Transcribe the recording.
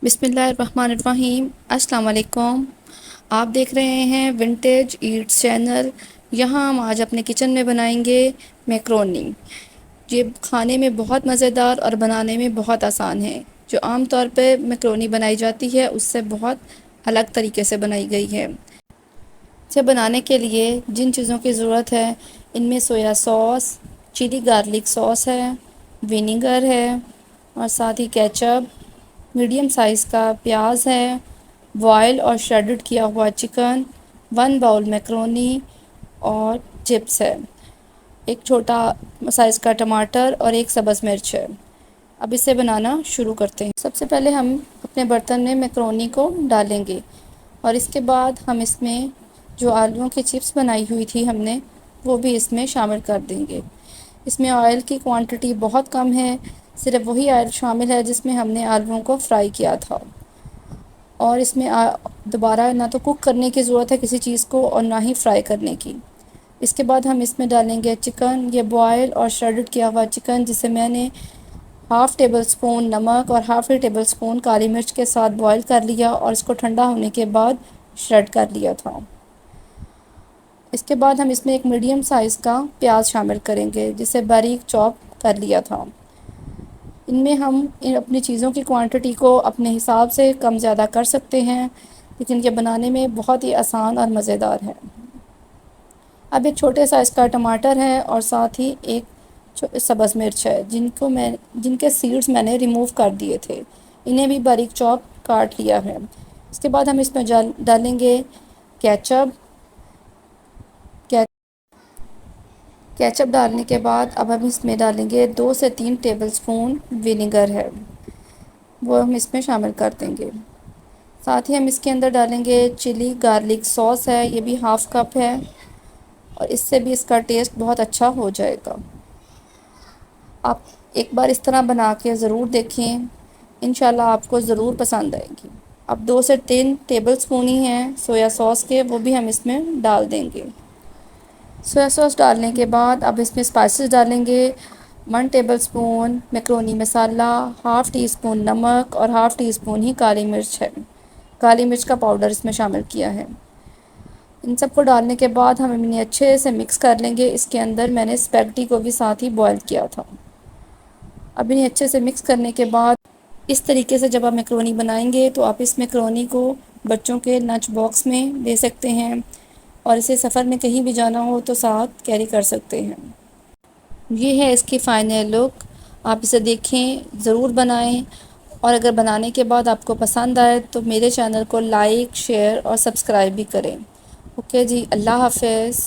بسم اللہ الرحمن الرحیم۔ السلام علیکم۔ آپ دیکھ رہے ہیں ونٹیج ایٹس چینل۔ یہاں ہم آج اپنے کچن میں بنائیں گے میکرونی۔ یہ کھانے میں بہت مزیدار اور بنانے میں بہت آسان ہے۔ جو عام طور پہ میکرونی بنائی جاتی ہے اس سے بہت الگ طریقے سے بنائی گئی ہے۔ اسے بنانے کے لیے جن چیزوں کی ضرورت ہے ان میں سویا سوس، چلی گارلک سوس ہے، ونیگر ہے اور ساتھ ہی کیچپ، میڈیم سائز کا پیاز ہے، بوائل اور شریڈڈ کیا ہوا چکن، 1 باؤل میکرونی اور چپس ہے، ایک چھوٹا سائز کا ٹماٹر اور ایک سبز مرچ ہے۔ اب اسے بنانا شروع کرتے ہیں۔ سب سے پہلے ہم اپنے برتن میں میکرونی کو ڈالیں گے اور اس کے بعد ہم اس میں جو آلووں کی چپس بنائی ہوئی تھی ہم نے وہ بھی اس میں شامل کر دیں گے۔ اس میں آئل کی کوانٹٹی بہت کم ہے، صرف وہی آئل شامل ہے جس میں ہم نے آلووں کو فرائی کیا تھا، اور اس میں دوبارہ نہ تو کوک کرنے کی ضرورت ہے کسی چیز کو اور نہ ہی فرائی کرنے کی۔ اس کے بعد ہم اس میں ڈالیں گے چکن، یہ بوائل اور شریڈڈ کیا ہوا چکن جسے میں نے ½ ٹیبل سپون نمک اور ½ ٹیبل سپون کالی مرچ کے ساتھ بوائل کر لیا اور اس کو ٹھنڈا ہونے کے بعد شریڈ کر لیا تھا۔ اس کے بعد ہم اس میں ایک میڈیم سائز کا پیاز شامل کریں گے جسے باریک چاپ کر لیا تھا۔ ان میں ہم اپنی چیزوں کی کوانٹٹی کو اپنے حساب سے کم زیادہ کر سکتے ہیں، لیکن یہ بنانے میں بہت ہی آسان اور مزیدار ہے۔ اب ایک چھوٹے سائز کا ٹماٹر ہے اور ساتھ ہی ایک سبز مرچ ہے جن کے سیڈز میں نے ریموو کر دیے تھے، انہیں بھی باریک چاپ کاٹ لیا ہے۔ اس کے بعد ہم اس میں ڈالیں گے کیچپ۔ کیچپ ڈالنے کے بعد اب ہم اس میں ڈالیں گے 2 سے 3 ٹیبل سپون ونیگر ہے، وہ ہم اس میں شامل کر دیں گے۔ ساتھ ہی ہم اس کے اندر ڈالیں گے چلی گارلک سوس ہے، یہ بھی ½ کپ ہے اور اس سے بھی اس کا ٹیسٹ بہت اچھا ہو جائے گا۔ آپ ایک بار اس طرح بنا کے ضرور دیکھیں، انشاءاللہ آپ کو ضرور پسند آئے گی۔ اب 2 سے 3 ٹیبل سپون ہی ہیں سویا سوس کے، وہ بھی ہم اس میں ڈال دیں گے۔ سویا سوس ڈالنے کے بعد اب اس میں اسپائسز ڈالیں گے۔ 1 ٹیبل سپون میکرونی مسالہ، ½ ٹی سپون نمک اور ½ ٹی سپون ہی کالی مرچ ہے، کالی مرچ کا پاؤڈر اس میں شامل کیا ہے۔ ان سب کو ڈالنے کے بعد ہم انہیں اچھے سے مکس کر لیں گے۔ اس کے اندر میں نے اسپیگٹی کو بھی ساتھ ہی بوائل کیا تھا۔ اب انہیں اچھے سے مکس کرنے کے بعد اس طریقے سے جب آپ میکرونی بنائیں گے تو آپ اس میکرونی کو بچوں کے لنچ باکس میں دے سکتے ہیں اور اسے سفر میں کہیں بھی جانا ہو تو ساتھ کیری کر سکتے ہیں۔ یہ ہے اس کی فائنل لک۔ آپ اسے دیکھیں، ضرور بنائیں، اور اگر بنانے کے بعد آپ کو پسند آئے تو میرے چینل کو لائک، شیئر اور سبسکرائب بھی کریں۔ اوکے جی، اللہ حافظ۔